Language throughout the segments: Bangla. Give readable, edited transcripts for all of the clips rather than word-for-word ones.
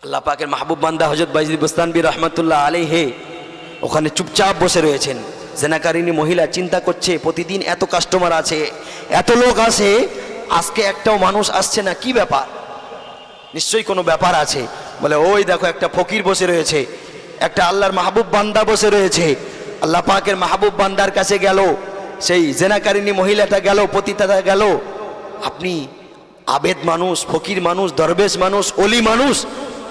আল্লাহ পাকের মাহবুব বান্দা হযরত বাইজিদ বুস্তানবী রহমাতুল্লাহ আলাইহি ওখানে চুপচাপ বসে রয়েছেন। জেনাকারিনী মহিলা চিন্তা করছে, প্রতিদিন এত কাস্টমার আছে, এত লোক আসে, আজকে একটাও মানুষ আসছে না, কি ব্যাপার? নিশ্চয়ই কোনো ব্যাপার আছে। বলে ওই দেখো একটা ফকির বসে রয়েছে, একটা আল্লাহর মাহবুব বান্দা বসে রয়েছে। আল্লাহ পাকের মাহবুব বান্দার কাছে গেল, সেই জেনাকারিনী মহিলাটা গেল, পতিতাটা গেল, আপনি আবেদ মানুষ, ফকির মানুষ, দরবেশ মানুষ, অলি মানুষ,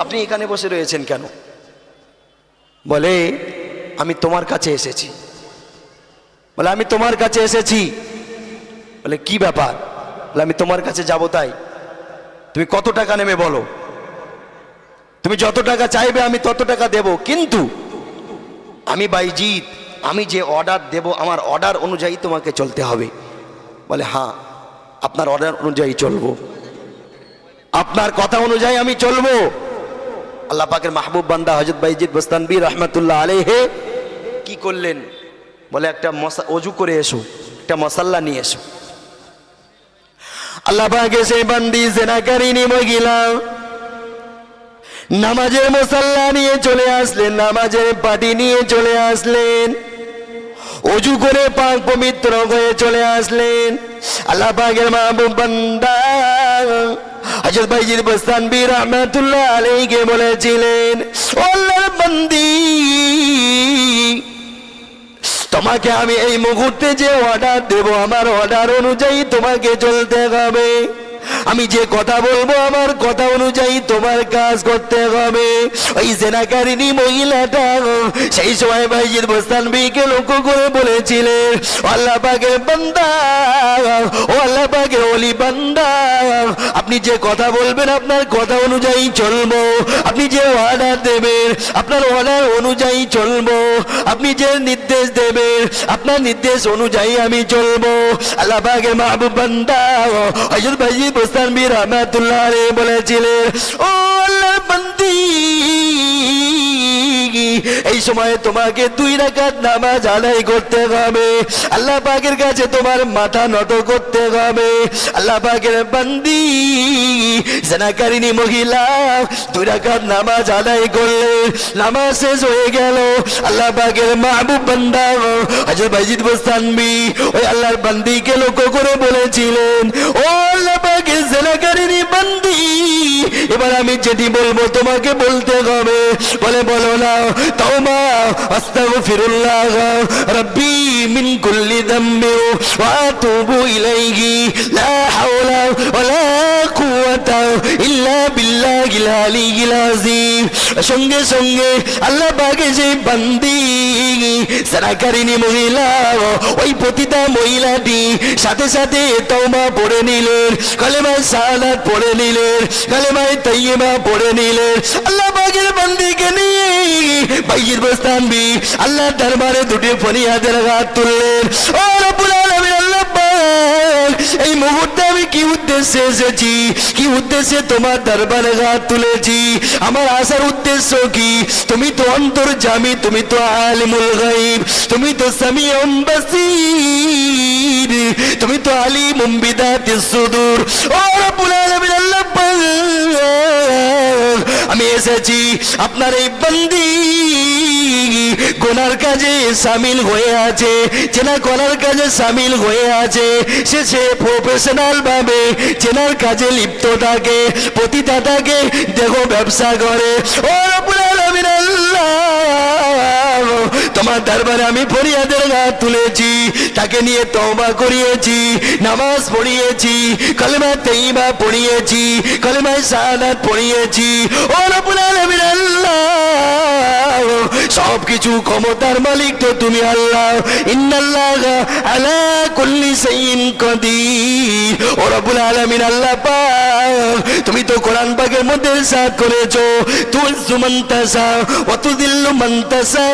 আপনি এখানে বসে রয়েছেন কেন? বলে আমি তোমার কাছে এসেছি। বলে আমি তোমার কাছে এসেছি। বলে কি ব্যাপার? বলে আমি তোমার কাছে যাব, তাই তুমি কত টাকা নেবে বলো, তুমি যত টাকা চাইবে আমি তত টাকা দেব, কিন্তু আমি বাইজিদ, আমি যে অর্ডার দেব আমার অর্ডার অনুযায়ী তোমাকে চলতে হবে। বলে হ্যাঁ, আপনার অর্ডার অনুযায়ী চলবো, আপনার কথা অনুযায়ী আমি চলবো। আল্লাহ পাকের মাহবুব বান্দা হযরত বাইজিদ বুস্তানবী রহমাতুল্লাহ আলাইহি কি করলেন? বলে একটা অজু করে এসো, একটা মশাল্লা নিয়ে এসো। আল্লাহ পাক সেই বান্দি জেনাকারিনী মহিলা নামাজের মশাল্লা নিয়ে চলে আসলেন, নামাজের পাটি নিয়ে চলে আসলেন, অজু করে পাক পবিত্র হয়ে চলে আসলেন। আল্লাহ পাকের মাহবুব বান্দা হযরত বাইজিদ বুস্তানবী রহমাতুল্লাহ আলাইহি বলেছিলেন, ও আল্লাহর বান্দি, তোমাকে আমি এই মুহূর্তে যে অর্ডার দেব আমার অর্ডার অনুযায়ী তোমাকে চলতে হবে। আমি যে কথা বলবো আমার কথা অনুযায়ী তোমার কাজ করতে হবে। ওই জেনাকারিনী মহিলাটা সেই সময় বাইজিদ বুস্তানবীকে লক্ষ্য করে বলেছিলেন, আল্লাহ পাকের বান্দা, ও আল্লাহ পাকের ওলি বান্দা, আপনি যে কথা বলবেন আপনার কথা অনুযায়ী চলবো, আপনি যে অর্ডার দেবেন আপনার অর্ডার অনুযায়ী চলবো, আপনি যে নির্দেশ দেবেন আপনার নির্দেশ অনুযায়ী আমি চলবো। আল্লাহ পাকের মাহবুব বান্দা হযরত বাইজিদ বুস্তানবী রহমাতুল্লাহ আলাইহি বলেছিলেন, ও আল্লাহর বান্দি, এই সময় তোমাকে 2 রাকাত নামাজ আদায় করতে হবে, আল্লাহ পাকের কাছে তোমার মাথা নত করতে হবে। আল্লাহ পাকের বান্দি জেনাকারিনী মহিলা 2 রাকাত নামাজ আদায় করলেন, নামাজ শেষ হয়ে গেল। আল্লাহ পাকের মাহবুব বান্দা হযরত বাইজিদ বুস্তানবী ওই আল্লাহর বান্দিকে লক্ষ্য করে বলেছিলেন, ও আল্লাহ পাকের জেনাকারিনী বান্দি, এবার আমি যেটি বলবো তোমাকে বলতে হবে। বলে বলো না, তাওবা আস্তাগফিরুল্লাহ রাব্বি মিন কুল্লি যামবি ওয়া আতুবু ইলাইহি লা হাওলা ওয়ালা কুওয়াতা ইল্লা বিল্লাহিল আলিয়্যিল আযীম। সঙ্গে সঙ্গে আল্লাহ পাকের সেই বান্দি জেনাকারিনী মহিলা, ওই পতিতা মহিলাটি সাথে সাথে তওবা পড়ে নিলেন, কালেমা শাহাদাত পড়ে নিলেন, কালেমা তাইয়্যিবা পড়ে নিলেন। আল্লাহ পাকের বান্দিকে নিয়ে বাইজিদ বুস্তানবী আল্লাহর দরবারে 2টি ফরিয়াদের হাত তুললেন, ও রব্বুল আলামিন, আল্লাহ পাক, এই মুহূর্তে আমি কি উদ্দেশ্যে এসেছি, কি উদ্দেশ্যে তোমার দরবারে হাত তুলেছি, আমার আসার উদ্দেশ্য কি? তুমি তো অন্তর্যামী, তুমি তো আলিমুল গায়ব, তুমি তো সামিউন বাসীর, তুমি তো আলিমুম বিদাতিস সুদূর। ও রব্বুল আলামিন, আল্লাহ পাক, আমি এসেছি আপনার এই বান্দি গুনার কাজে শামিল হয়ে আছে, চেনা করার কাজে শামিল হয়ে আছে, সে প্রফেশনাল ভাবে চেনার কাজে লিপ্ত থাকে, পতিতা থাকে, দেখো ব্যবসা করে। ও রব্বুল আলামিন, আল্লাহ, তোমার দরবারে আমি ফরিয়াদের হাত তুলেছি, তাকে নিয়ে তওবা করিয়েছি, নামাজ পড়িয়েছি, কালেমা তাইয়্যিবা পড়িয়েছি, কালেমা শাহাদাত পড়িয়েছি। ও রব্বুল আলামিন, আল্লাহ, সবকিছু ক্ষমতার মালিক তো তুমি আল্লাহ, ইন্নাল্লাহা আলা কুল্লি শাইইন কাদির। ও রব্বুল আলামিন, আল্লাহ পাক, তুমি তো কোরআন পাকের মধ্যে ইরশাদ করেছো, তুইজ্জু মান তাশা ওয়া তুযিল্লু মান তাশা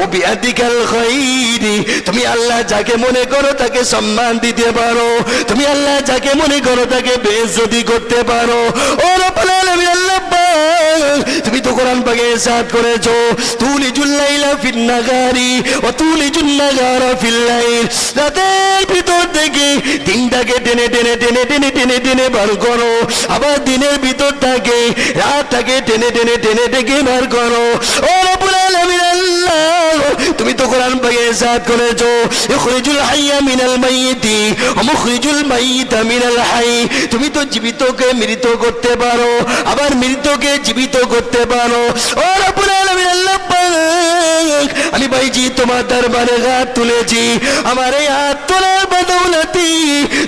ও বিয়াদিকাল খায়র। তুমি আল্লাহ যাকে মনে করো তাকে সম্মান দিতে পারো, তুমি আল্লাহ যাকে মনে করো তাকে বেইজ্জতি করতে পারো। ও রব্বুল আলামিন, আল্লাহ পাক, তুমি তো কোরআন পাকে ইরশাদ করেছো তুলিজুল লাইলা ফিন নাহারি ওয়া তুলিজুন নাহারা ফিল লাইল, রাতের ভিতর থেকে দিনটাকে টেনে টেনে টেনে টেনে টেনে টেনে বার করো, আবার দিনের ভিতর থেকে রাতটাকে টেনে টেনে টেনে টেনে বার করো। ও রব্বুল আলামিন আল্লাহ, তুমি তো কোরআন পাকে ইরশাদ করেছো ইখরিজুল হাইয়া মিনাল মাইয়িতি ওয়া মুখরিজুল মাইয়িতা মিনাল হাই, তুমি তো জীবিতকে মৃত করতে পারো, আবার মৃতকে জীবিত করতে পারো। ও রব্বুল আলামিন আল্লাহ পাক, আমি ভাইজি তোমার দরবারে হাত তুলেছি, আমার এই হাত তোলার বদৌলতি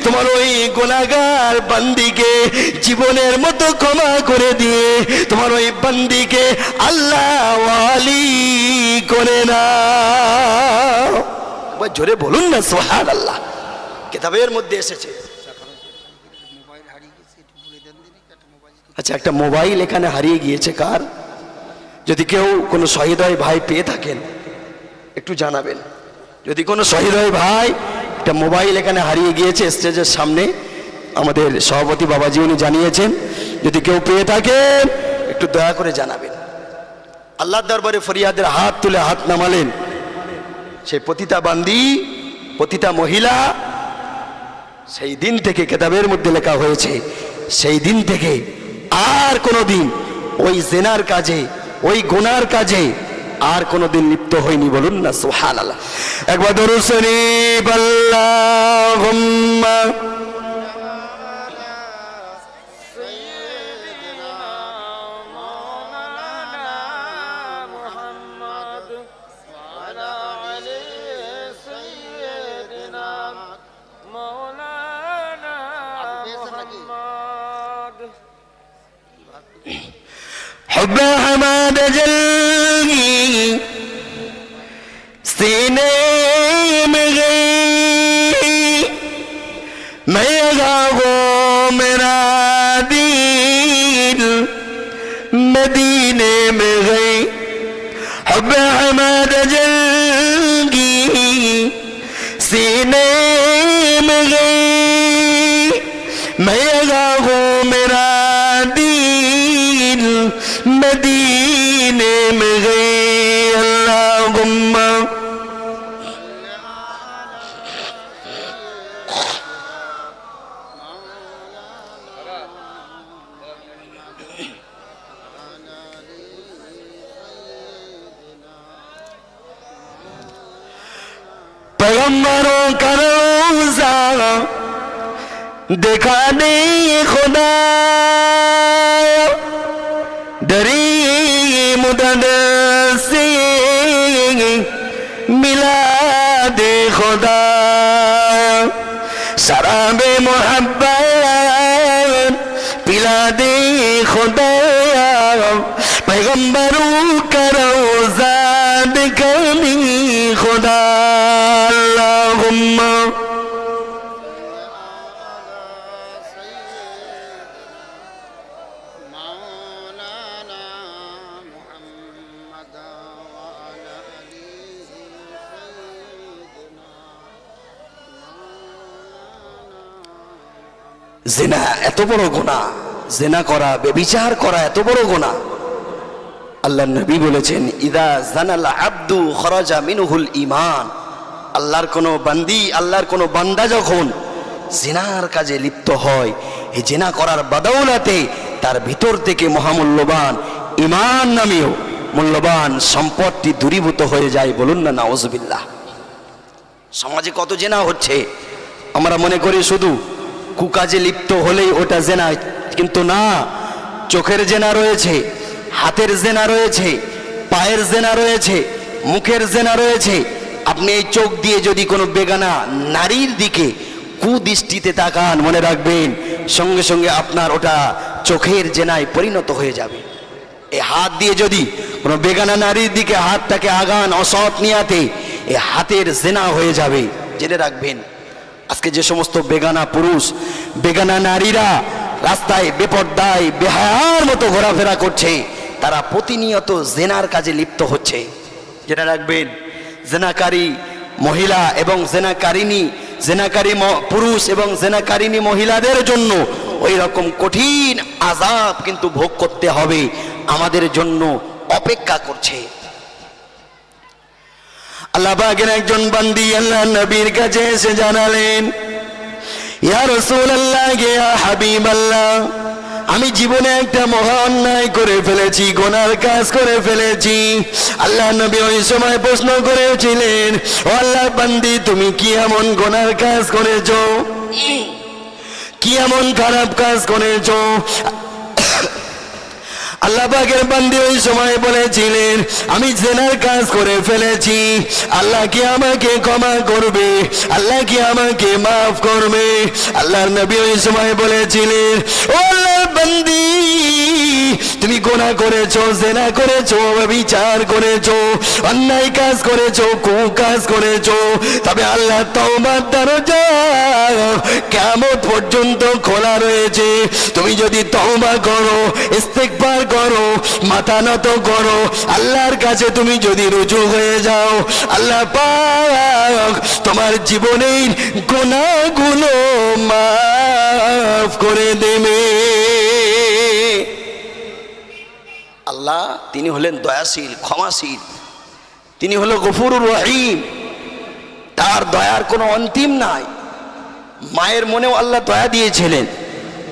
তোমার ওই গুনাহগার বান্দিকে জীবনের মতো ক্ষমা করে দিয়ে তোমার ওই বান্দিকে আল্লাহ ওয়ালি করে নাও। একবার জোরে বলুন না সুবহানাল্লাহ। কিতাবের মধ্যে এসেছে। আচ্ছা, একটা মোবাইল এখানে হারিয়ে গিয়েছে কার? যদি কেউ কোনো সহৃদয় ভাই পেয়ে থাকেন একটু জানাবেন। যদি কোনো সহৃদয় ভাই একটা মোবাইল এখানে হারিয়ে গিয়েছে, স্টেজের সামনে আমাদের সভাপতি বাবাজি উনি জানিয়েছেন, যদি কেউ পেয়ে থাকেন একটু দয়া করে জানাবেন। আল্লাহর দরবারে ফরিয়াদের হাত তুলে হাত নামালেন সেই পতিতা বান্দি, পতিতা মহিলা। সেই দিন থেকে কিতাবের মধ্যে লেখা হয়েছে, সেই দিন থেকে আর কোনো দিন ওই জিনার কাজে, ওই গুনার কাজে আর কোনোদিন লিপ্ত হয়নি। বলুন না সুবহানাল্লাহ। একবার দরুদ শরীফ আল্লাহুম্মা حب حماد جلگی سینے میں گئی، میں گاؤں میرا دل مدینے میں گئی، حب حماد جلگی سینے میں گئی، میں گاؤں میرا مدینے میں گئی، اللہم پیغمبروں کا روزہ دکھا دے خدا، دری مدد سے ملا دے خدا، شراب محبت پلا دے خدا، پیغمبروں کا روزہ دکھا دے خدا، اللہم জিনা এত বড় গুনাহ, জিনা করা, ব্যভিচার করা এত বড় গুনাহ। আল্লাহর নবী বলেছেন ইদা জানাল আব্দু খরাজা মিনহুল ঈমান, আল্লাহর কোন বান্দি, আল্লাহর কোন বান্দা যখন জিনার কাজে লিপ্ত হয়, এই জিনা করার বদৌলতে তার ভিতর থেকে মহামূল্যবান ঈমান নামীয় মূল্যবান সম্পদটি দূরীভূত হয়ে যায়। বলুন না নাউজুবিল্লাহ। সমাজে কত জিনা হচ্ছে, আমরা মনে করি শুধু কুকাজে লিপ্ত হলেই ওটা জেনা, কিন্তু না। চোখের জেনা রয়েছে, হাতের জেনা রয়েছে, পায়ের জেনা রয়েছে, মুখের জেনা রয়েছে। আপনি এই চোখ দিয়ে যদি কোনো বেগানা নারীর দিকে কুদৃষ্টিতে তাকান, মনে রাখবেন সঙ্গে সঙ্গে আপনার ওটা চোখের জেনায় পরিণত হয়ে যাবে। এই হাত দিয়ে যদি কোনো বেগানা নারীর দিকে হাতটাকে আগান অসৎ নিয়াতে, এই হাতের জেনা হয়ে যাবে। জেনে রাখবেন আজকে যে সমস্ত বেগানা পুরুষ, বেগানা নারীরা রাস্তায় বেপরদায় বেহায়ার মতো ঘোরাফেরা করছে, তারা প্রতিনিয়ত জেনার কাজে লিপ্ত হচ্ছে। জেনে রাখবেন জেনাকারী মহিলা এবং জেনাকারী পুরুষ এবং জেনাকারিনী মহিলাদের জন্য ওই রকম কঠিন আযাব কিন্তু ভোগ করতে হবে। আমাদের জন্য অপেক্ষা করছে। আল্লাহ পাকের একজন বান্দি আল্লাহ নবীর কাছে এসে জানালেন, ইয়া রাসূলুল্লাহ, ইয়া হাবিবাল্লাহ, আমি জীবনে একটা মহা অন্যায় করে ফেলেছি, গুনার কাজ করে ফেলেছি। আল্লাহ নবী ওই সময় প্রশ্ন করেছিলেন, ও আল্লাহর বান্দি, তুমি কি এমন গুনার কাজ করেছো, কি এমন খারাপ কাজ করেছো? আল্লাহ পাকের বান্দি ওই সময় বলেছিলেন, আমি জিনার কাজ করে ফেলেছি, আল্লাহ কি আমাকে ক্ষমা করবে, আল্লাহ কি আমাকে মাফ করবে? আল্লাহর নবী ওই সময় বলেছিলেন, ও আল্লাহর বান্দি, তুমি গুনাহ করেছো, জিনা করেছো, ব্যভিচার করেছো, অন্যায় কাজ করেছো, কুকাজ করেছো, তবে আল্লাহ তওবার দরজা কিয়ামত পর্যন্ত খোলা রয়েছে। তুমি যদি তওবা করো, ইস্তেগফার করো, মাথা নত করো, আল্লাহর কাছে তুমি যদি রুজু হয়ে যাও, আল্লাহ পাক তোমার জীবনের গুনাহগুলো মাফ করে দেবে। আল্লাহ তিনি হলেন দয়াশীল, ক্ষমাশীল, তিনি হলো গফুরুর রহিম, তার দয়ার কোনো অন্তিম নাই। মায়ের মনেও আল্লাহ দয়া দিয়েছিলেন,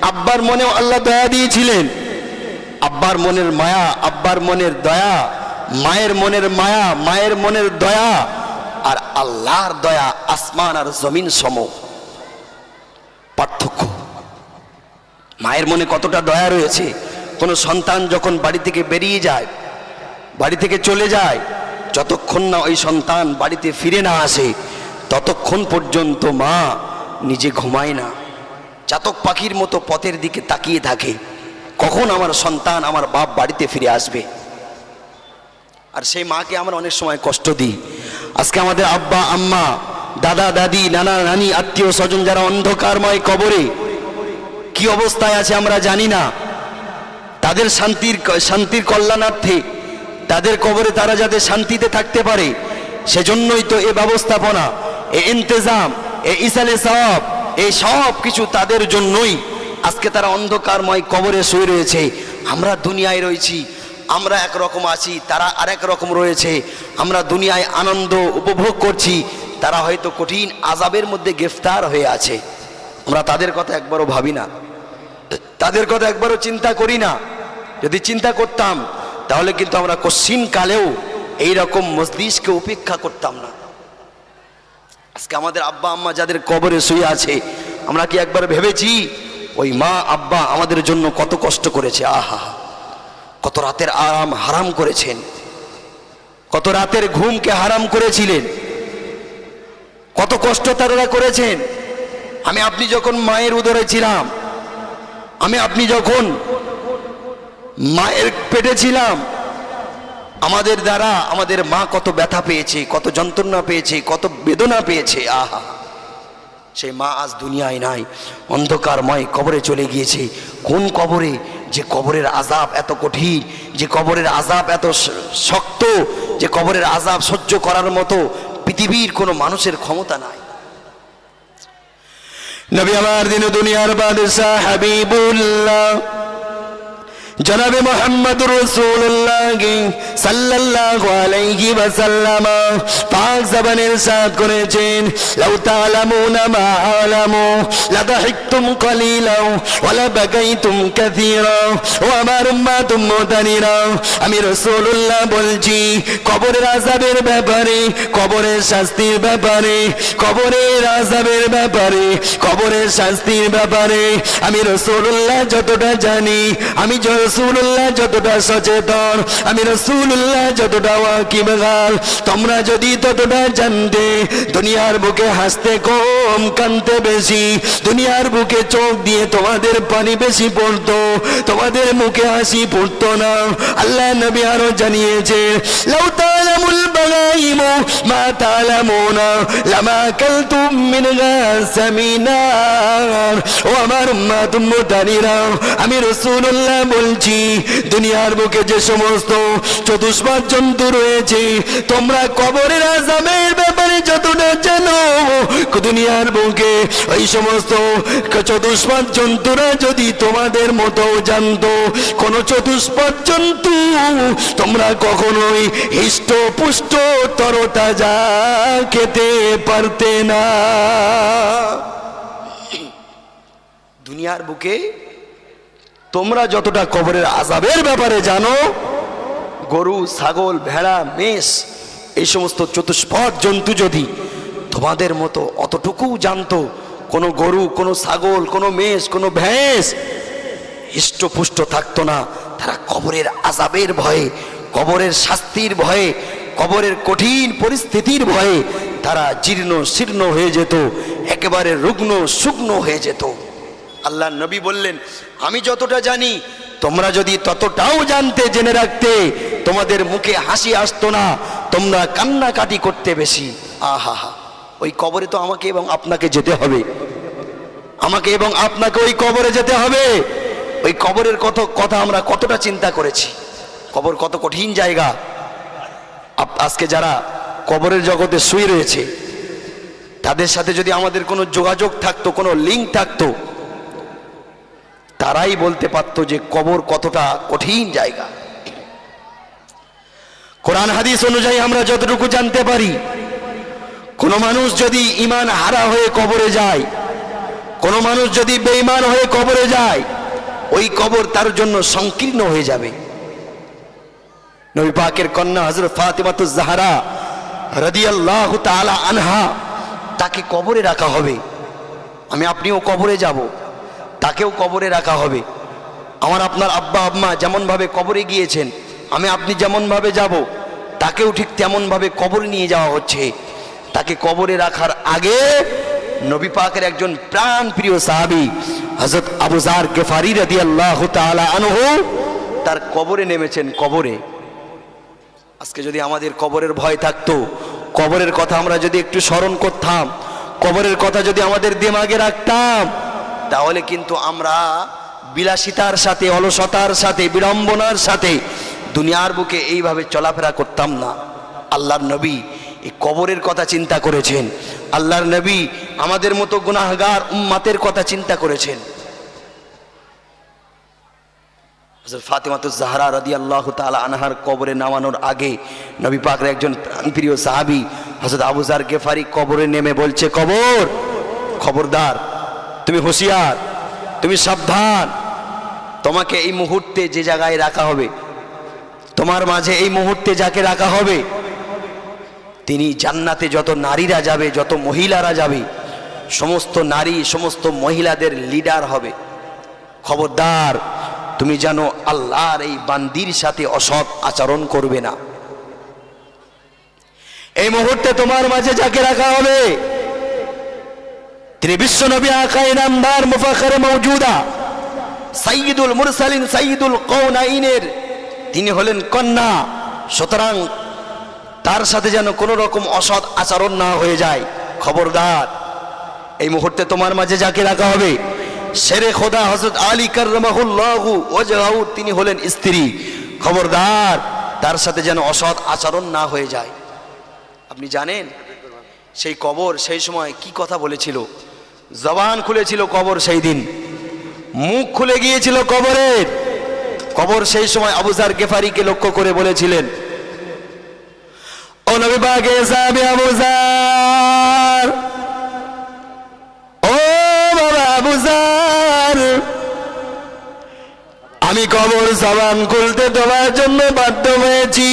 আব্বার মনেও আল্লাহ দয়া দিয়েছিলেন। আব্বার মনের মায়া, আব্বার মনের দয়া, মায়ের মনের মায়া, মায়ের মনের দয়া, আর আল্লাহর দয়া আসমান আর জমিন সম। পার্থক্য। মায়ের মনে কতটা দয়া রয়েছে, কোনো সন্তান যখন বাড়ি থেকে বেরিয়ে যায়, বাড়ি থেকে চলে যায়, যতক্ষণ না ওই সন্তান বাড়িতে ফিরে না আসে, ততক্ষণ পর্যন্ত মা নিজে ঘুমায় না, চাতক পাখির মতো পথের দিকে তাকিয়ে থাকে, কখন আমার সন্তান, আমার বাপ বাড়িতে ফিরে আসবে। আর সেই মাকে আমরা অনেক সময় কষ্ট দিই। আজকে আমাদের আব্বা আম্মা, দাদা দাদি, নানা নানি, আত্মীয় স্বজন যারা অন্ধকারময় কবরে কি অবস্থায় আছে আমরা জানি না। তাদের শান্তির কল্যাণার্থে, তাদের কবরে তারা যাতে শান্তিতে থাকতে পারে, সেজন্যই তো এ ব্যবস্থাপনা, এ ইন্তেজাম, এ ইসালে সওয়াব, এই সব কিছু তাদের জন্যই। আজকে তারা অন্ধকারময় কবরে শুয়ে রয়েছে, আমরা দুনিয়ায় রয়েছি, আমরা একরকম আছি, তারা আরেক রকম রয়েছে। আমরা দুনিয়ায় আনন্দ উপভোগ করছি, তারা হয়তো কঠিন আযাবের মধ্যে গ্রেফতার হয়ে আছে। আমরা তাদের কথা একবারও ভাবি না, তাদের কথা একবারও চিন্তা করি না। যদি চিন্তা করতাম তাহলে কিন্তু আমরা কশিন কালেও এইরকম মজলিসকে উপেক্ষা করতাম না। আজকে আমাদের আব্বা আম্মা যাদের কবরে শুয়ে আছে, আমরা কি একবার ভেবেছি ওই মা আব্বা আমাদের জন্য কত কষ্ট করেছে? আহা, কত রাতের আরাম হারাম করেছেন, কত রাতের ঘুমকে হারাম করেছিলেন, কত কষ্ট তারা করেছেন। আমি আপনি যখন মায়ের উদরে ছিলাম, আমি আপনি যখন মায়ের পেটে ছিলাম, আমাদের দ্বারা আমাদের মা কত ব্যথা পেয়েছে, কত যন্ত্রণা পেয়েছে, কত বেদনা পেয়েছে। আহা, সেই মা আজ দুনিয়ায় নাই, অন্ধকারময় কবরে চলে গিয়েছে। কোন কবরে? যে কবরের আযাব এত কঠিন, যে কবরের আযাব এত শক্ত, যে কবরের আযাব সহ্য করার মতো পৃথিবীর কোনো মানুষের ক্ষমতা নাই। নবী আমার দিন দুনিয়ার বাদশা হাবিবুল্লাহ জনাবে মুহাম্মদুর রাসূলুল্লাহ সাল্লাল্লাহু আলাইহি ওয়াসাল্লাম পাক জবানে ইরশাদ করেছেন, লাউ তা'লামুনা মা আ'লামু লাদাহিকতুম কালিলা ওয়া লাবাকাইতুম কাসীরা ওয়া আমার উম্মাতুম মুদানিরা। আমি রাসূলুল্লাহ বলছি, কবরের আযাবের ব্যাপারে, কবরের শাস্তির ব্যাপারে, কবরের আযাবের ব্যাপারে, কবরের শাস্তির ব্যাপারে আমি রাসূলুল্লাহ যতটা জানি, আমি রাসূলুল্লাহ যতটা সচেতন, আমি রাসূলুল্লাহ যতটা ওয়াকিবহাল, তোমরা যদি ততটা জানতে, দুনিয়ার বুকে হাসতে কম, কাঁদতে বেশি, দুনিয়ার বুকে চোখ দিয়ে তোমাদের পানি বেশি পড়তো, তোমাদের মুখে হাসি পড়তো না। আল্লাহ নবী আরো জানিয়েছে, লাউ তা'লামুল الغيم ما تعلمون لما أكلتم منها سمينا ও আমার উম্মত মুতানিরা আমি রাসূলুল্লাহ বলছি দুনিয়ার বুকে যে সমস্ত চতুষ্পাদ জন্তু রয়েছে তোমরা কবরের আযাবের ব্যাপারে যতটা জানো দুনিয়ার বুকে ওই সমস্ত চতুষ্পাদ জন্তুরা যদি তোমাদের মতো জানতো কোন চতুষ্পাদ জন্তু তোমরা কখনোই হৃষ্টপুষ্ট তরতাজা খেতে পারতে না। দুনিয়ার বুকে তোমরা যতটা কবরের আযাবের ব্যাপারে জানো গরু ছাগল ভেড়া মেষ এই সমস্ত চতুষ্পদ জন্তু যদি তোমাদের মতো অতটুকু জানতো কোনো গরু কোনো ছাগল কোনো মেষ কোনো ভেঁস হৃষ্টপুষ্ট থাকতো না। তারা কবরের আযাবের ভয়ে কবরের শাস্তির ভয়ে কবরের কঠিন পরিস্থিতির ভয়ে তারা জীর্ণ শীর্ণ হয়ে যেত একেবারে রুগ্ন শুকনো হয়ে যেত। আল্লাহ নবী বললেন আমি যতটা জানি তোমরা যদি ততটাও জানতে জেনে রাখতে তোমাদের মুখে হাসি আসতো না তোমরা কান্নাকাটি করতে বেশি। আহা হা ওই কবরে তো আমাকে এবং আপনাকে যেতে হবে আমাকে এবং আপনাকে ওই কবরে যেতে হবে। ওই কবরের কথা আমরা কতটা চিন্তা করেছি কবর কত কঠিন জায়গা। আজকে যারা কবরের জগতে শুয়ে রয়েছে তাদের সাথে যদি আমাদের কোনো যোগাযোগ থাকতো কোনো লিঙ্ক থাকতো তারাই বলতে পারতো যে কবর কতটা কঠিন জায়গা। কোরআন হাদিস অনুযায়ী আমরা যতটুকু জানতে পারি কোন মানুষ যদি ঈমান হারা হয়ে কবরে যায় কোন মানুষ যদি বেঈমান হয়ে কবরে যায় ওই কবর তার জন্য সংকীর্ণ হয়ে যাবে। নবী পাকের কন্যা হযরত ফাতিমাতুজ জাহরা রাদিয়াল্লাহু তাআলা আনহা তাকে কবরে রাখা হবে। আমি আপনিও কবরে যাব তাকেও কবরে রাখা হবে। আমার আপনার আব্বা আম্মা যেমন ভাবে কবরে গিয়েছেন আমি আপনি যেমন ভাবে যাব তাকেও ঠিক তেমন ভাবে কবরে নিয়ে যাওয়া হচ্ছে। তাকে কবরে রাখার আগে নবী পাকের একজন প্রাণ প্রিয় সাহাবী হযরত আবু যার গিফারি রাদিয়াল্লাহু তাআলা আনহু তার কবরে নেমেছেন। কবরে আজকে যদি আমাদের কবরের ভয় থাকতো কবরের কথা আমরা যদি একটু স্মরণ করতাম কবরের কথা যদি আমাদের দিমাগে রাখতাম তাহলে কিন্তু আমরা বিলাসিতার সাথে অলসতার সাথে বিড়ম্বনার সাথে দুনিয়ার বুকে এইভাবে চলাফেরা করতাম না। আল্লাহর নবী এই কবরের কথা চিন্তা করেছেন। আল্লাহর নবী আমাদের মতো গুনাহগার উম্মতের কথা চিন্তা করেছেন। হযরত ফাতিমাতুজ জাহরা রাদিয়াল্লাহু তাআলা আনহার কবরে নামানোর আগে নবী পাকের একজন প্রিয় সাহাবী হযরত আবু যার গিফারি কবরে নেমে বলছে কবর খবরদার তুমি হুঁশিয়ার তুমি সাবধান তোমাকে এই মুহূর্তে যে জায়গায় রাখা হবে তোমার মাঝে এই মুহূর্তে যাকে রাখা হবে তিনি জান্নাতে যত নারীরা যাবে যত মহিলারা যাবে সমস্ত নারী সমস্ত মহিলাদের লিডার হবে। খবরদার তুমি জানো আল্লাহর এই বান্দির সাথে অসৎ আচরণ করবে না। এই মুহূর্তে তোমার মাঝে যাকে রাখা হবে তিনি বিশ্ব নবী আকায়ে নামদার মুফাখখারে মাওজুদা সাইয়্যিদুল মুরসালিন সাইয়্যিদুল কাওনাইনের তিনি হলেন কন্যা। সুতরাং তার সাথে যেন কোনো রকম অসৎ আচরণ না হয়ে যায়। খবরদার এই মুহূর্তে তোমার মাঝে যাকে রাখা হবে শেরে খোদা হযরত আলী কাররামাহুল্লাহু ওয়াজহাহু তিনি হলেন স্ত্রী। খবরদার তার সাথে যেন অসৎ আচরণ না হয়ে যায়। আপনি জানেন সেই কবর সেই সময় কি কথা বলেছিল জবান খুলেছিল কবর সেই দিন মুখ খুলে গিয়েছিল কবরের। কবর সেই সময় আবু যার গিফারিকে লক্ষ্য করে বলেছিলেন ও নবী পাকের সাহাবী আবু যার ও বাবা আবু যার আমি কবর জবান খুলতে তোমার জন্য বাধ্য হয়েছি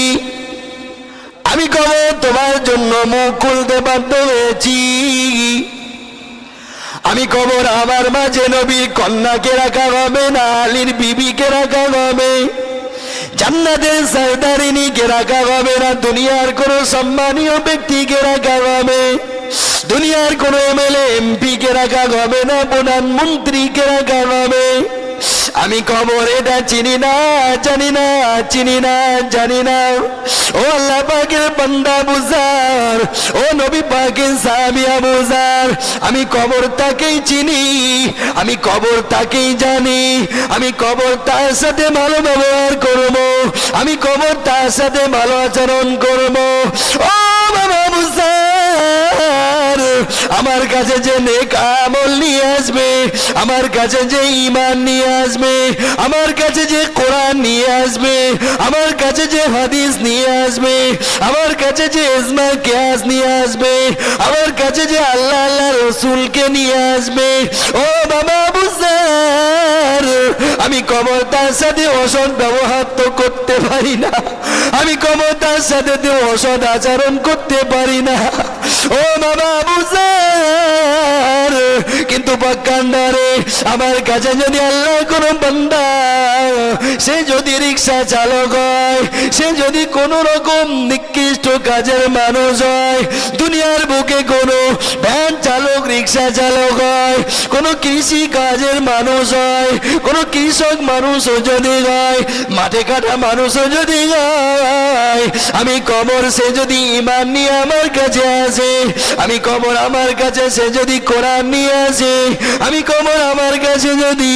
আমি কবর তোমার জন্য মুখ খুলতে বাধ্য হয়েছি। আমি কবর আমার মাঝে নবীর কন্যাকে রাখা হবে না আলীর বিবিকে রাখা হবে জান্নাতের সরদারিনীকে রাখা হবে না দুনিয়ার কোনো সম্মানীয় ব্যক্তিকে রাখা হবে দুনিয়ার কোনো এমএলএ এমপিকে রাখা হবে না প্রধানমন্ত্রীকে রাখা হবে আমি কবর এটা চিনি না, জানি না, চিনি না, জানি না। ও আল্লাহ পাকের বান্দা বুজার, ও নবী পাকের সাহাবী আবু যার, আমি কবর তাকেই চিনি, আমি কবর তাকেই জানি, আমি কবর তার সাথে ভালো ব্যবহার করব, আমি কবর তার সাথে ভালো আচরণ করব। ও বাবা বুজার, আমার কাছে যে নেক আমল নিয়ে আসবে, আমার কাছে যে ঈমান নিয়ে আসবে, আমার কাছে যে কোরআন নিয়ে আসবে, আমার কাছে যে হাদিস নিয়ে আসবে, আমার কাছে যে ইজমা কিয়াস নিয়ে আসবে, আমার কাছে যে আল্লাহ আল্লাহ রাসূলকে নিয়ে আসবে, ও বাবা বুজার, আমি কবর তার সাথে অসৎ ব্যবহার তো করতে পারি না, আমি কবর তার সাথে অসৎ আচরণ করতে পারি না। ও বাবা বুজার, কিন্তু বাক্কান্দারে আমার কাছে যদি আল্লাহ কোনো বান্দা, সে যদি রিক্সা চালক হয়, সে যদি কোনো রকম নিকৃষ্ট কাজের মানুষ হয়, দুনিয়ার বুকে কোনো ভ্যান চালক, রিক্সা চালক হয়, কোনো কৃষি কাজের মানুষ হয়, কোনো কৃষক মানুষও যদি হয়, মাঠে কাটা মানুষও যদি হয়, আমি কবর সে যদি ঈমান নিয়ে আমার কাছে আসে, আমি কবর আমার কাছে সে যদি কোরআন নিয়ে আসে, আমি কবর আমার কাছে যদি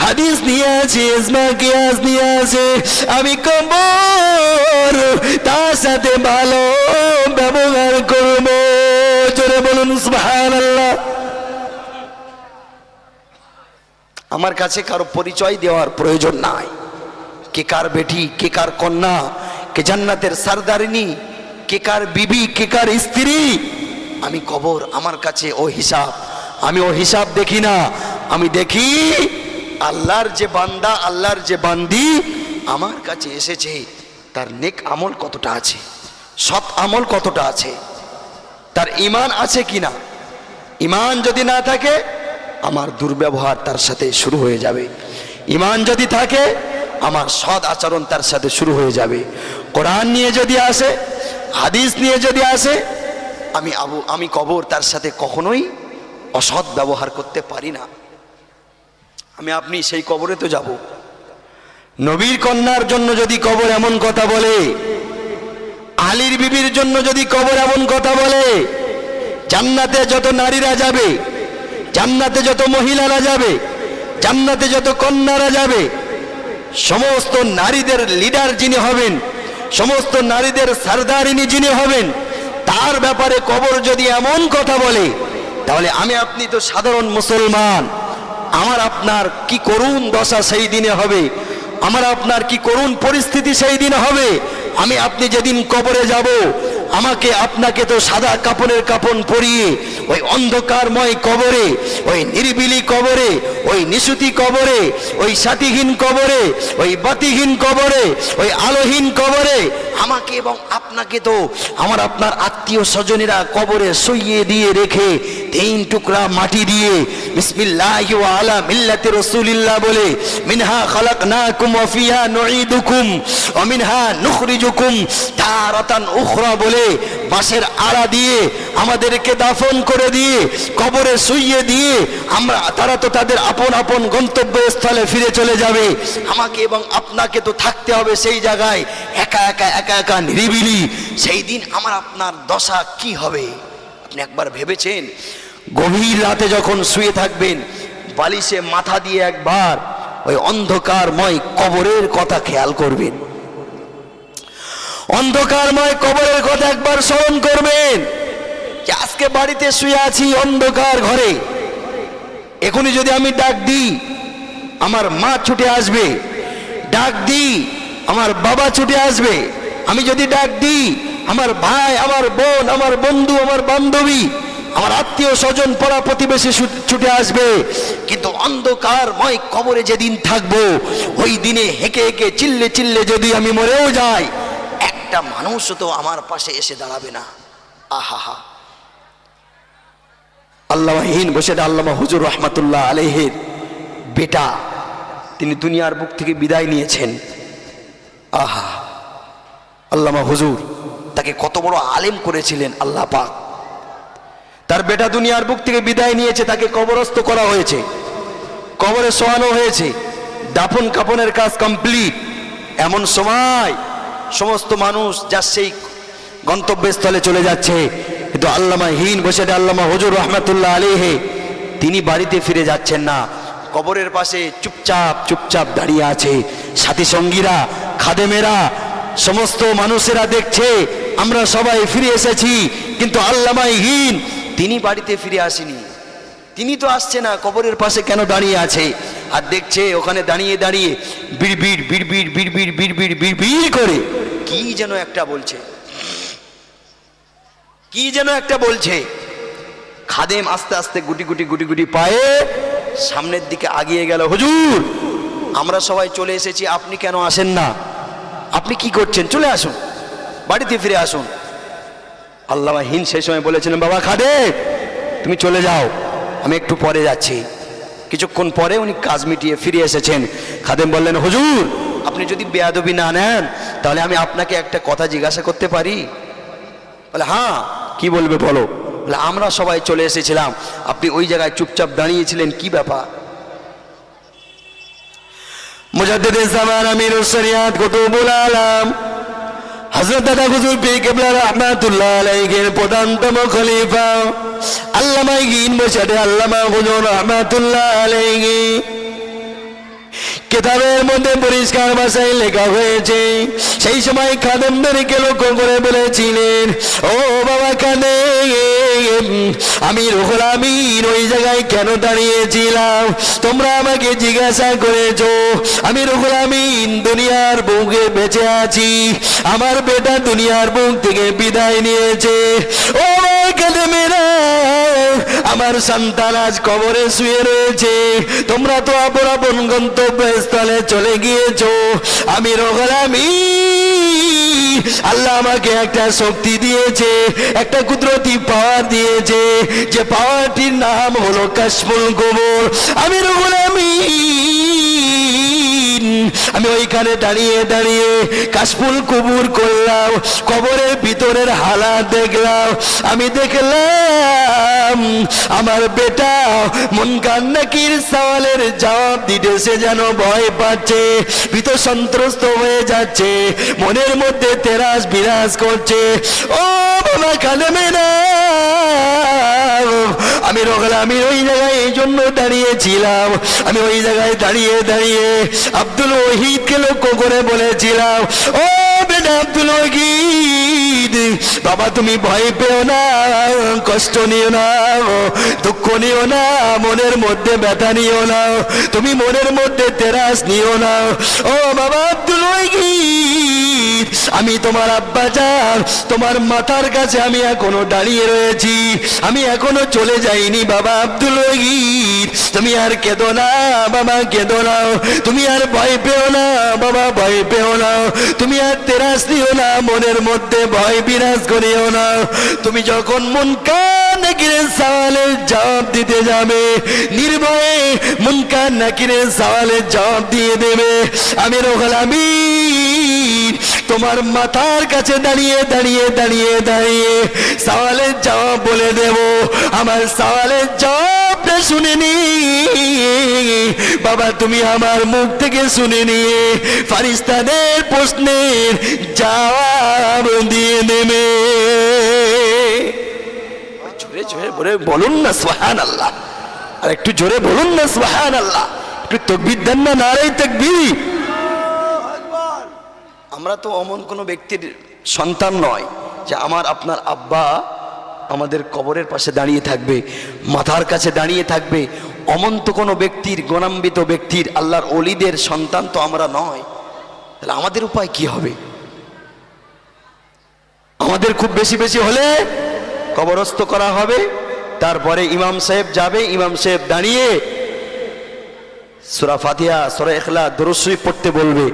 হাদিস নিয়ে আসে, ইজমা কিয়াস নিয়ে আসে, আমি কবর তার সাথে ভালো ব্যবহার করব। জোরে বলুন সুবহানাল্লাহ। আমার কাছে কারো পরিচয় দেওয়ার প্রয়োজন নাই, কে কার বেটি, কে কার কন্যা, কে জান্নাতের সরদারিনী, কে কার বিবি, কে কার স্ত্রী। আমি কবর আমার কাছে ও হিসাব, আমি ও হিসাব দেখি না, আমি দেখি আল্লাহর যে বান্দা, আল্লাহর যে বান্দি আমার কাছে এসেছে, তার নেক আমল কতটা আছে, সৎ আমল কতটা আছে, তার ঈমান আছে কিনা। ঈমান যদি না থাকে আমার দুর্ব্যবহার তার সাথে শুরু হয়ে যাবে, ঈমান যদি থাকে আমার সৎ আচরণ তার সাথে শুরু হয়ে যাবে। কোরআন নিয়ে যদি আসে, হাদিস নিয়ে যদি আসে, আমি কবর তার সাথে কখনোই অসৎ ব্যবহার করতে পারি না। আমি আপনি সেই কবরে তো যাব। নবীর কন্যার জন্য যদি কবর এমন কথা বলে, আলীর বিবির জন্য যদি কবর এমন কথা বলে, জান্নাতে যত নারীরা যাবে, জান্নাতে যত মহিলারা যাবে, জান্নাতে যত কন্যারা যাবে, সমস্ত নারীদের লিডার যিনি হবেন, সমস্ত নারীদের সরদারিনী যিনি হবেন, তার ব্যাপারে কবর যদি এমন কথা বলে, তাহলে আমি আপনি তো সাধারণ মুসলমান, আমার আপনার কি করুণ দশা সেই দিনে হবে, আমার আপনার কি করুণ পরিস্থিতি সেই দিনে হবে। আমি আপনি যেদিন কবরে যাব, আমাকে আপনাকে তো সাদা কাপড়ের কাপড় পরিয়ে ওই অন্ধকারময় কবরে, ওই নিরিবিলি কবরে, ওই নিশুতি কবরে, ওই সাথীহীন কবরে, ওই বাতিহীন কবরে, ওই আলোহীন কবরে আমাকে এবং আপনাকে তো আমার আপনার আত্মীয় স্বজনেরা কবরে শুইয়ে দিয়ে রেখে 3 টুকরা মাটি দিয়ে বিসমিল্লাহি ওয়া আলা মিল্লাতি রাসূলিল্লাহ বলে মিনহা খালাকনাকুম ওয়া ফিহা নুঈদুকুম ওয়া মিনহা নুখরিজুকুম তারাতান উখরা বলে বাঁশের আড়া দিয়ে আমাদেরকে দাফন করে দিয়ে কবরে শুইয়ে দিয়ে তারা তো তাদের আপন আপন গন্তব্যস্থলে ফিরে চলে যাবে। আমাকে এবং আপনাকে তো থাকতে হবে সেই জায়গায় একা একা একা একা নিরিবিলি। সেই দিন আমার আপনার দশা কি হবে আপনি একবার ভেবেছেন? গভীর রাতে যখন শুয়ে থাকবেন, বালিশে মাথা দিয়ে একবার ওই অন্ধকারময় কবরের কথা খেয়াল করবেন, অন্ধকারময় কবরের কথা একবার স্মরণ করবেন যে আজকে বাড়িতে শুয়ে আছি অন্ধকার ঘরে, এখনই যদি আমি ডাক দিই আমার মা ছুটে আসবে, ডাক দিই আমার বাবা ছুটে আসবে, আমি যদি ডাক দিই আমার ভাই, আমার বোন, আমার বন্ধু, আমার বান্ধবী, আমার আত্মীয় স্বজন, পাড়া প্রতিবেশী ছুটে আসবে। কিন্তু অন্ধকারময় কবরে যেদিন থাকবো, ওই দিনে হেঁকে হেঁকে চিল্লে চিল্লে যদি আমি মরেও যাই, একটা মানুষ তো আমার পাশে এসে দাঁড়াবে না। আহা, আল্লামাহীন বসে আল্লামা হুজুর রহমাতুল্লাহ আলাইহির বেটা, তিনি দুনিয়ার বুক থেকে বিদায় নিয়েছেন। আহা, আল্লামা হুজুর তাকে কত বড় আলেম করেছিলেন আল্লাহ পাক। তার বেটা দুনিয়ার বুক থেকে বিদায় নিয়েছে, তাকে কবরস্থ করা হয়েছে, কবরে শোয়ানো হয়েছে। দাফন কাফনের কাজ কমপ্লিট, এমন সময় সমস্ত মানুষ যার সেই গন্তব্যস্থলে চলে যাচ্ছে, কিন্তু আল্লামা হিন বসে আল্লামা হুজুর রহমাতুল্লাহ আলাইহি তিনি বাড়িতে ফিরে যাচ্ছেন না, কবরের পাশে চুপচাপ চুপচাপ দাঁড়িয়ে আছে। সাথী সঙ্গীরা, খাদেমেরা, সমস্ত মানুষেরা দেখছে আমরা সবাই ফিরে এসেছি, কিন্তু আল্লামা হিন তিনি বাড়িতে ফিরে আসেনি। তিনি তো আসছে না, কবরের পাশে কেন দাঁড়িয়ে আছে? আর দেখছে ওখানে দাঁড়িয়ে দাঁড়িয়ে বিড়বিড় বিড়বিড় বিড়বিড় বিড়বিড় বিড়বিড় করে কি যেন একটা বলছে, কি যেন একটা বলছে। খাদেম আস্তে আস্তে গুটি গুটি গুটি গুটি পায়ে সামনের দিকে আগিয়ে গেল। হুজুর, আমরা সবাই চলে এসেছি, আপনি কেন আসেন না? আপনি কি করছেন? চলে আসুন, বাড়িতে ফিরে আসুন। আল্লামা হিন সেই সময় বলেছিলেন, বাবা খাদেম তুমি চলে যাও, আমি একটু পরে যাচ্ছি। কিছুক্ষণ পরে উনি কাজ মিটিয়ে ফিরে এসেছেন। খাদেম বললেন, হুজুর আপনি যদি বেয়াদবি না নেন তাহলে আমি আপনাকে একটা কথা জিজ্ঞাসা করতে পারি? বলে, হ্যাঁ কি বলবে বলো। বলে, আমরা সবাই চলে এসেছিলাম, আপনি ওই জায়গায় চুপচাপ দাঁড়িয়েছিলেন, কি ব্যাপার? মুজাদ্দিদে জামান আমিরুস শরিয়াত কুতুবুল আলাম হযরত দাদা হুজুর পীর কিবলা রাহমাতুল্লাহ আলাইহির প্রধানতম খলিফা আল্লামা হিন বসে আল্লামা হুজুর রাহমাতুল্লাহ আলাইহি কিতাবের মধ্যে পরিষ্কার ভাষায় লেখা হয়েছে, সেই সময় খাদেমদেরকে লক্ষ্য করে বলেছিলেন, ও বাবা খাদেম, আমি রুহুল আমিন ওই জায়গায় কেন দাঁড়িয়েছিলাম তোমরা আমাকে জিজ্ঞাসা করেছো। আমি রুহুল আমিন দুনিয়ার বুকে বেঁচে আছি, আমার বেটা দুনিয়ার বুক থেকে বিদায় নিয়েছে। ও খাদেমেরা, আমার সন্তান আজ কবরে শুয়ে রয়েছে, তোমরা তো আপন আপন গন্তব্যস্থলে চলে গিয়েছো। আমি রুহুল আমিন, আল্লাহ আমাকে একটা শক্তি দিয়েছে, একটা কুদরতি পাওয়ার দিয়েছে, যে পাওয়ারটির নাম হলো কাশফুল কুবুর। আমি রুহুল আমিন, আমি ওইখানে দাঁড়িয়ে দাঁড়িয়ে কাশফুল কুবুর করলাম, কবরের ভিতরের হালাত দেখলাম। আমি দেখলাম আমার বেটা মুনকার নাকির সওয়ালের জবাব দিতে সে যেন ভয় পাচ্ছে, ভীত সন্ত্রস্ত হয়ে যাচ্ছে, মনের মধ্যে তেরাস বিরাজ করছে। ও বাবা খাদেমেরা, আমি আমি ওই জায়গায় এই জন্য দাঁড়িয়েছিলাম, আমি ওই জায়গায় দাঁড়িয়ে দাঁড়িয়ে আব্দুল ওয়াহিদকে লক্ষ্য করে বলেছিলাম, ও বেটা আব্দুল ওয়াহিদ, বাবা তুমি ভয় পেও না, কষ্ট নিও না, দুঃখ নিও না, মনের মধ্যে ব্যথা নিও না, তুমি মনের মধ্যে তেরাস নিও না। ও বাবা আব্দুল ওয়াহিদ, আমি তোমার আব্বা জান, তোমার মাথার কাছে আমি এখনো দাঁড়িয়ে রয়েছি, আমি এখনো চলে যাইনি। বাবা আব্দুল ওয়াহিদ, তুমি আর কেঁদো না বাবা, কেঁদো না, তুমি আর ভয় পেও না বাবা, ভয় পেও না, তুমি আর তেরাস নিও না, মনের মধ্যে ভয় বিরাজ করিও না। তুমি যখন মুনকার নাকিরের সওয়ালের জবাব দিতে যাবে, নির্ভয়ে মুনকার নাকিরের সওয়ালের জবাব দিয়ে দেবে। আমি রুহুল আমিন তোমার মাথার কাছে দাঁড়িয়ে দাঁড়িয়ে দাঁড়িয়ে দাঁড়িয়ে সওয়ালের জবাব বলে দেব। আমার সওয়ালের জবাবটা শুনে নি বাবা, তুমি আমার মুখ থেকে শুনে নিয়ে ফারিস্তাদের প্রশ্নের জবাব দিয়ে দেবে। জোরে জোরে বলুন না সুবহানাল্লাহ, আর একটু জোরে বলুন না সুবহানাল্লাহ, একটু তাকবীর দেন না, নারে তাকবীর। আমরা তো অমন কোনো ব্যক্তির সন্তান নয় যে আমার আপনার আব্বা আমাদের কবরের পাশে দাঁড়িয়ে থাকবে, মাথার কাছে দাঁড়িয়ে থাকবে। অমন তো কোনো ব্যক্তির, গণান্বিত ব্যক্তির, আল্লাহর ওলিদের সন্তান তো আমরা নয়। তাহলে আমাদের উপায় কি হবে? আমাদের খুব বেশি বেশি হলে কবরস্থ করা হবে, তারপরে ইমাম সাহেব যাবে, ইমাম সাহেব দাঁড়িয়ে সূরা ফাতিহা, সূরা ইখলাস, দরুদ শরীফ পড়তে বলবে,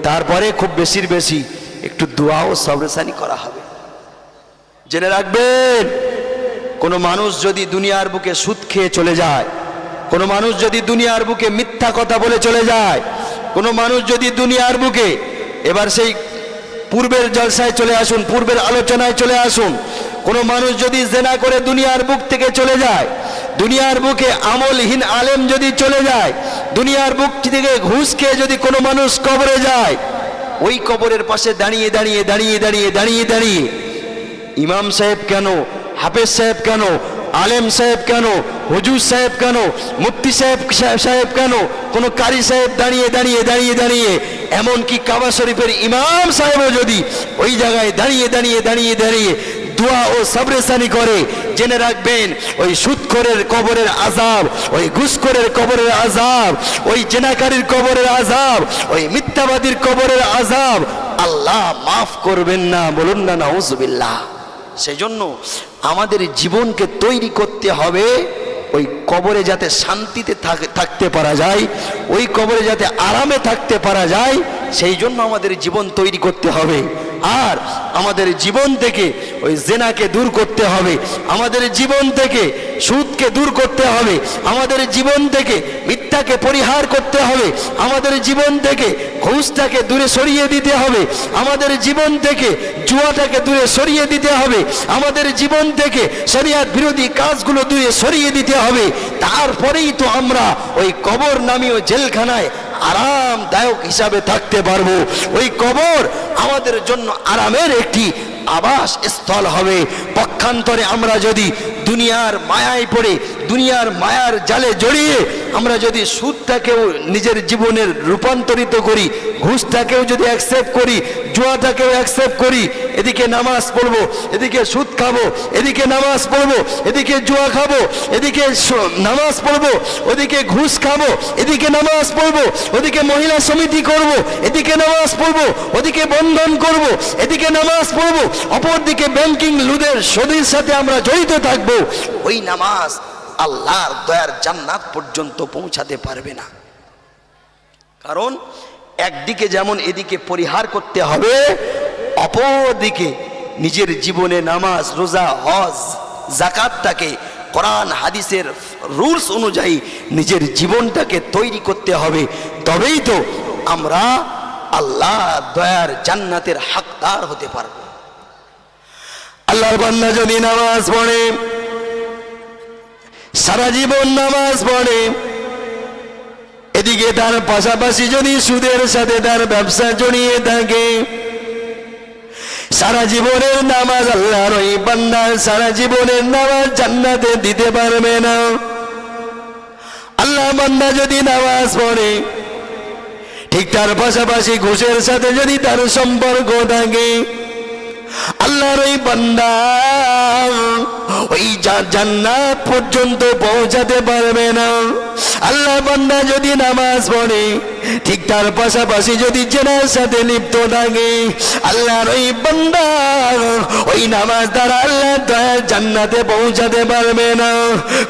তারপরে খুব বেশির বেশি একটু দোয়া ও সবরসানি করা হবে। জেনে রাখবেন, কোনো মানুষ যদি দুনিয়ার বুকে সুদ খেয়ে চলে যায়, কোনো মানুষ যদি দুনিয়ার বুকে মিথ্যা কথা বলে চলে যায়, কোনো মানুষ যদি দুনিয়ার বুকে, এবার সেই পূর্বের জলসায় চলে আসুন, পূর্বের আলোচনায় চলে আসুন, কোনো মানুষ যদি জেনা করে দুনিয়ার বুক থেকে চলে যায়, দুনিয়ার বুকে আমলহীন আলেম যদি চলে যায়, দুনিয়ার বুক থেকে ঘুষ খেয়ে যদি কোনো মানুষ কবরে যায়, ওই কবরের পাশে দাঁড়িয়ে দাঁড়িয়ে দাঁড়িয়ে দাঁড়িয়ে দাঁড়িয়ে দাঁড়িয়ে ইমাম সাহেব কেন, হাফেজ সাহেব কেন, আলেম সাহেব কেন, হুজুর সাহেব কেন, মুফতি সাহেব কেন, কোন কারি সাহেব দাঁড়িয়ে দাঁড়িয়ে দাঁড়িয়ে দাঁড়িয়ে, এমনকি কাবা শরীফের ইমাম সাহেবও যদি ওই জায়গায় দাঁড়িয়ে দাঁড়িয়ে দাঁড়িয়ে দাঁড়িয়ে দোয়া ও সাবরেসানি করে, জেনে রাখবেন ওই সুদখোরের কবরের আযাব, ওই ঘুষখোরের কবরের আযাব, ওই জেনাকারীর কবরের আযাব, ওই মিথ্যাবাদীর কবরের আযাব আল্লাহ মাফ করবেন না। বলুন না নাউজুবিল্লাহ। সেই জন্য আমাদের জীবনকে তৈরি করতে হবে ওই কবরে যাতে শান্তিতে থাকতে পারা যায়, ওই কবরে যাতে আরামে থাকতে পারা যায়, সেই জন্য আমাদের জীবন তৈরি করতে হবে। আর আমাদের জীবন থেকে ওই জেনাকে দূর করতে হবে, আমাদের জীবন থেকে সুদকে দূর করতে হবে, আমাদের জীবন থেকে মিথ্যাকে পরিহার করতে হবে, আমাদের জীবন থেকে ঘুষটাকে দূরে সরিয়ে দিতে হবে, আমাদের জীবন থেকে জুয়াটাকে দূরে সরিয়ে দিতে হবে, আমাদের জীবন থেকে শরিয়ত বিরোধী কাজগুলো দূরে সরিয়ে দিতে হবে। তারপরেই তো আমরা ওই কবর নামীয় জেলখানায় আরামদায়ক হিসাবে থাকতে পারবো। ওই কবর আমাদের জন্য আরামের একটি আবাস স্থল হবে। পক্ষান্তরে আমরা যদি দুনিয়ার মায়ায় পড়ে, দুনিয়ার মায়ার জালে জড়িয়ে আমরা যদি সুদটাকেও নিজের জীবনের রূপান্তরিত করি, ঘুষটাকেও যদি অ্যাকসেপ্ট করি, জুয়াটাকেও অ্যাকসেপ্ট করি, এদিকে নামাজ পড়বো, এদিকে সুদ খাবো, এদিকে নামাজ পড়বো, এদিকে জুয়া খাবো, এদিকে নামাজ পড়বো, ওদিকে ঘুষ খাবো, এদিকে নামাজ পড়বো, ওদিকে মহিলা সমিতি করব, এদিকে নামাজ পড়বো, ওদিকে বন্ধন করব, এদিকে নামাজ পড়বো, অপরদিকে ব্যাংকিং লুদের সুদের সাথে আমরা জড়িত থাকবো, ওই নামাজ আল্লাহর দয়ার জান্নাত পর্যন্ত পৌঁছাতে পারবে না। কারণ একদিকে যেমন এদিকে পরিহার করতে হবে, অপরদিকে নিজের জীবনে নামাজ, রোজা, হজ, যাকাতটাকে কোরআন হাদিসের রুলস অনুযায়ী নিজের জীবনটাকে তৈরি করতে হবে। তবেই তো আমরা আল্লাহ দয়ার জান্নাতের হকদার হতে পারব। আল্লাহর বান্দা যদি নামাজ পড়ে, সারা জীবন নামাজ পড়ে, এদিকে তার পাশাপাশি যদি সুদের সাথে তার ব্যবসা জড়িয়ে থাকে, সারা জীবনের নামাজ আল্লাহর ওই বান্দা সারা জীবনের নামাজ জান্নাতে দিতে পারবে না। আল্লাহ বান্দা যদি নামাজ পড়ে, ঠিক তার পাশাপাশি ঘুষের সাথে যদি তার সম্পর্ক থাকে, আল্লাহর ওই বান্দা ওই জান্নাত পর্যন্ত পৌঁছাতে পারবে না। আল্লাহ বান্দা যদি নামাজ পড়ে, ঠিক তার পাশাপাশি যদি জেনার সাথে লিপ্ত থাকে, আল্লাহর ওই বান্দা ওই নামাজ দ্বারা আল্লাহ দয়ার জান্নাতে পৌঁছাতে পারবে না।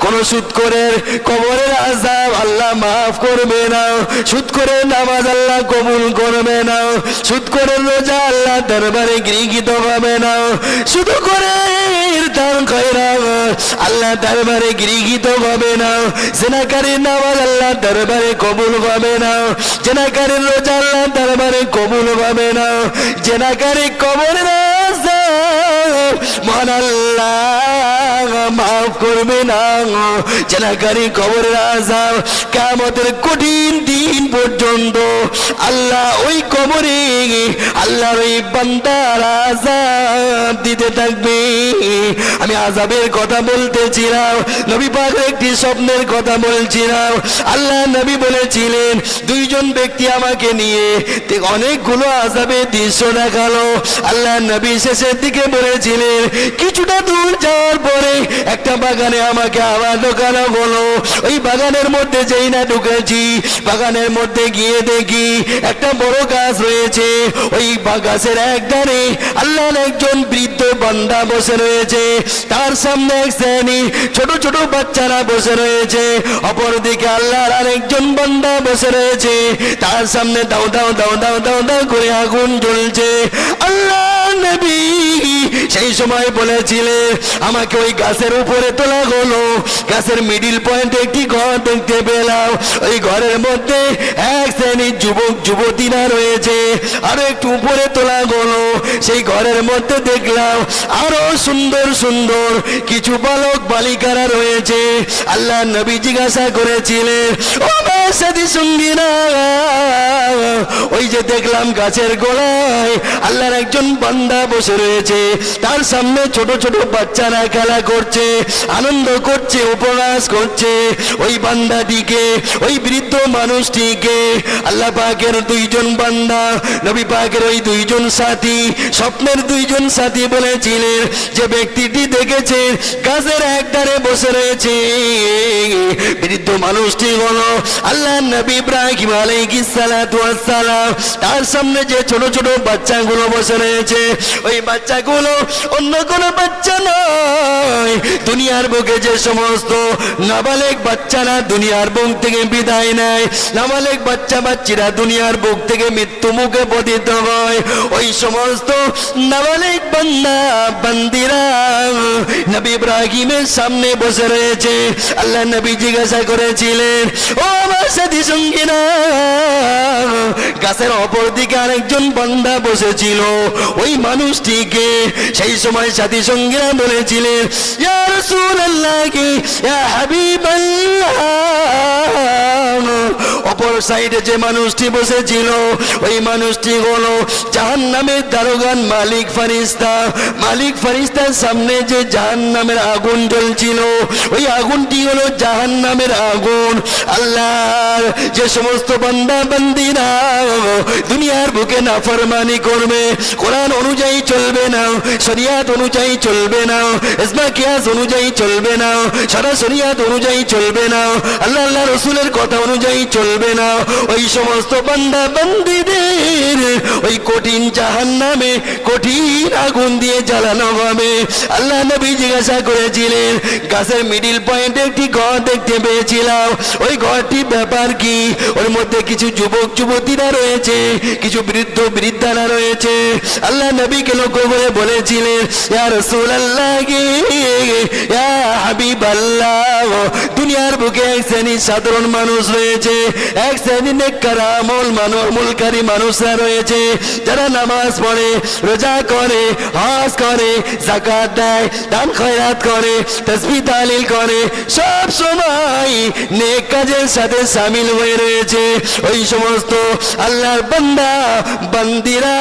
কোন সুদখোরের কবরের আযাব আল্লাহ মাফ করবে না, সুদখোরের নামাজ আল্লাহ কবুল করবে না, সুদখোরের রোজা আল্লাহ দরবারে গৃহীত হবে না, সুদখোরের দান খয়রাত আল্লাহ দরবারে গৃহীত হবে না, জিনাকারীর নামাজ আল্লাহ দরবারে কবুল হবে না, জিনাকারীর রোজা আল্লাহ দরবারে কবুল হবে না, জিনাকারী কবরের আযাব মহান আল্লাহ মাফ করবে না, জিনাকারী কবরের আযাব কিয়ামতের কঠিন দিন পর্যন্ত আল্লাহ ওই কবরে আল্লাহর ওই বান্দার আযাব দিতে থাকবে। আমি আযাবের কথা বলতেছিলাম, নবী পাকের একটি স্বপ্নের কথা বলছিলাম। আল্লাহ নবী বলেছিলেন, দুইজন ব্যক্তি আমাকে নিয়ে অনেকগুলো আযাবের দৃশ্য দেখালো। আল্লাহ নবী শেষের দিকে বলেছিলেন, কিছুটা দূর যাওয়ার পরে একটা বাগানে আমাকে আবার ঢোকানো হলো। ওই বাগানের মধ্যে যেই না ঢুকেছি, বাগানের মধ্যে গিয়ে দেখি একটা বড় গাছ রয়েছে। ওই গাছের এক ধারে আল্লাহর একজন বৃদ্ধ বান্দা বসে রয়েছে, তার সামনে এক শ্রেণী ছোট ছোট বাচ্চারা বসে রয়েছে, অপরদিকে আল্লাহর আরেকজন বান্দা বসে রয়েছে, তার সামনে দাও দাও দাও দাও দাও দাও করে আগুন জ্বলছে। আল্লাহ নবী সেই সময় বলেছিলেন আমাকে ওই গাছের উপরে তোলা হলো, গাছের মিডিল পয়েন্টে একটি ঘর দেখতে পেলাম, ওই ঘরের মধ্যে এক শ্রেণীর যুবক যুবতীরা রয়েছে। আরো একটু উপরে তোলা হলো, সেই ঘরের মধ্যে দেখলাম আরো সুন্দর সুন্দর কিছু বালক বালিকারা রয়েছে। আল্লাহ নবী জিজ্ঞাসা করেছিলেন ও আমার সাথী সঙ্গীরা, ওই যে দেখলাম গাছের গোড়ায় আল্লাহর একজন বান্দা বসে রয়েছে, তার সামনে ছোট ছোট বাচ্চারা খেলা করছে, আনন্দ করছে, উপহাস করছে। ওই বান্দাটিকে, ওই বৃদ্ধ মানুষটিকে আল্লাহ পাকের দুইজন বান্দা, নবী পাকের ওই দুইজন সাথী, স্বপ্নের দুইজন সাথী বলেছিলেন যে ব্যক্তিটি দেখেছে গাছের একধারে বসে রয়েছে, বৃদ্ধ মানুষটি হলো আল্লাহ নবী ইব্রাহিম আলাইহিস সালাতু ওয়াস সালাম। তার সামনে যে ছোট ছোট বাচ্চাগুলো বসে রয়েছে, ওই বাচ্চাগুলো অন্য কোনো বাচ্চা নয়, দুনিয়ার বুকে যে সমস্ত নাবালেগ বাচ্চারা দুনিয়ার বুক থেকে বিদায় নেয়, নাবালেগ বাচ্চা বাচ্চিরা দুনিয়ার বুক থেকে মৃত্যু মুখে পতিত হয়, ওই সমস্ত নাবালেগ বান্দা বান্দিরা নবী ইব্রাহিমের সামনে বসে রয়েছে। আল্লাহ নবী জিজ্ঞাসা করেছিলেন ও আমার সাথী সঙ্গীরা, গাছের অপর দিকে আরেকজন বান্দা বসেছিল, ওই মানুষটিকে? সেই সময় সাথী সঙ্গীরা বলেছিলেন ইয়া রাসূলুল্লাহ, ইয়া হাবিবাল্লাহ। অপর সাইডে যে মানুষটি বসেছিল, ওই মানুষটি হলো জাহান্নামের দারোগান মালিক ফারিস্তা। মালিক ফারিস্তার সামনে যে জাহান্নামের আগুন জ্বলছিল, ওই আগুনটি হলো জাহান্নামের আগুন। আল্লাহর যে সমস্ত বান্দা বান্দিরা দুনিয়ার বুকে নাফরমানি করবে, কোরআন অনুযায়ী চলবে না, শরিয়াত অনুযায়ী চলবে না, ইজমা কিয়াস অনুযায়ী চলবে না, সারা শরিয়াত অনুযায়ী চলবে না, আল্লাহ আল্লাহ রসুলের কথা অনুযায়ী চলবে না, ওই সমস্ত বান্দা বান্দিদের ওই কঠিন জাহান্নামে কঠিন আগুন দিয়ে জ্বালানো হবে। আল্লাহ নবী জিজ্ঞাসা করেছিলেন গাছের মিডিল পয়েন্টে একটি ঘর দেখতে পেয়েছিলাম, ওই ঘরটি ব্যাপার কি? ওর মধ্যে কিছু যুবক যুবতীরা রয়েছে, কিছু বৃদ্ধ বৃদ্ধারা রয়েছে। আল্লাহ নবীকে লক্ষ্য করে বলেছিলেন ইয়া রাসূলুল্লাহ, ইয়া হাবিবাল্লাহ, দুনিয়ার বুকে এক শ্রেণীর সাধারণ মানুষ রয়েছে, এক শ্রেণীর নেককার আমলকারী মানুষরা রয়েছে, যারা নামাজ পড়ে, রোজা করে, হজ করে, যাকাত দেয়, দান খয়রাত করে, তাসবিহ তাহলিল করে, সব সময় নেক কাজের সাথে শামিল হয়ে রয়েছে। ওই সমস্ত আল্লাহর বান্দা বান্দিরা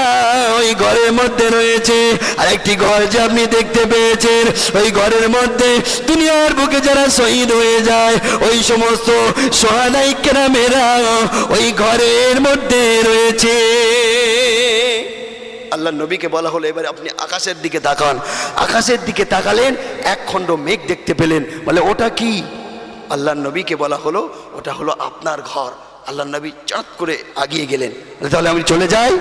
ওই ঘরের মধ্যে রয়েছে। আরেকটি ঘর যে আপনি দেখতে পেয়েছেন, ওই ঘরের মধ্যে দুনিয়ার বুকে যারা শহীদ হয়ে যায়, ওই সমস্ত সোহাদাই কেরামেরা ওই ঘরের মধ্যে রয়েছে। আল্লাহ নবীকে বলা হলো এবারে আপনি আকাশের দিকে তাকান। আকাশের দিকে তাকালেন, এক খণ্ড মেঘ দেখতে পেলেন। বলে ওটা কি? আল্লাহ নবীকে বলা হলো ওটা হলো আপনার ঘর। আল্লাহ নবী চাঁদ করে আগিয়ে গেলেন। তাহলে আমি চলে যাই?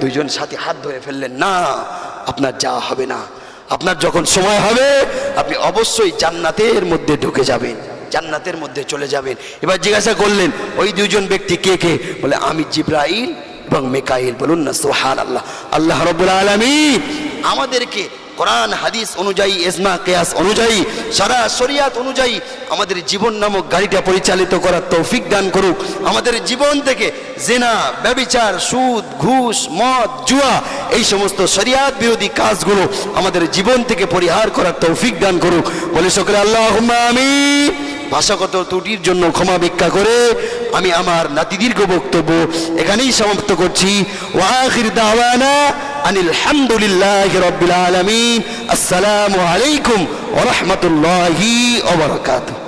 দুইজন সাথী হাত ধরে ফেললেন, না, আপনার যাওয়া হবে না। আপনার যখন সময় হবে আপনি অবশ্যই জান্নাতের মধ্যে ঢুকে যাবেন, জান্নাতের মধ্যে চলে যাবেন। এবার জিজ্ঞাসা করলেন ওই দুইজন ব্যক্তি কে কে? বলে আমি জিবরাইল এবং মিকাইল। বলুন না সুবহানাল্লাহ। আল্লাহ রাব্বুল আলামিন আমাদেরকে কোরআন হাদিস অনুযায়ী, ইজমা কিয়াস অনুযায়ী, সারা শরিয়াত অনুযায়ী আমাদের জীবন নামক গাড়িটা পরিচালিত করার তৌফিক দান করুক। আমাদের জীবন থেকে জিনা, ব্যভিচার, সুদ, ঘুষ, মদ, জুয়া, এই সমস্ত শরিয়াত বিরোধী কাজগুলো আমাদের জীবন থেকে পরিহার করার তৌফিক দান করুক। বলে সকলে আল্লাহুম্মা আমিন। ভাষাগত ত্রুটির জন্য ক্ষমা ভিক্ষা করে আমি আমার নাতিদীর্ঘ বক্তব্য এখানেই সমাপ্ত করছি। ওয়া আখির দাওয়ানা আনিল হামদুলিল্লাহি রাব্বিল আলামিন। আসসালামু আলাইকুম ওয়া রাহমাতুল্লাহি ওয়া বারাকাতুহু।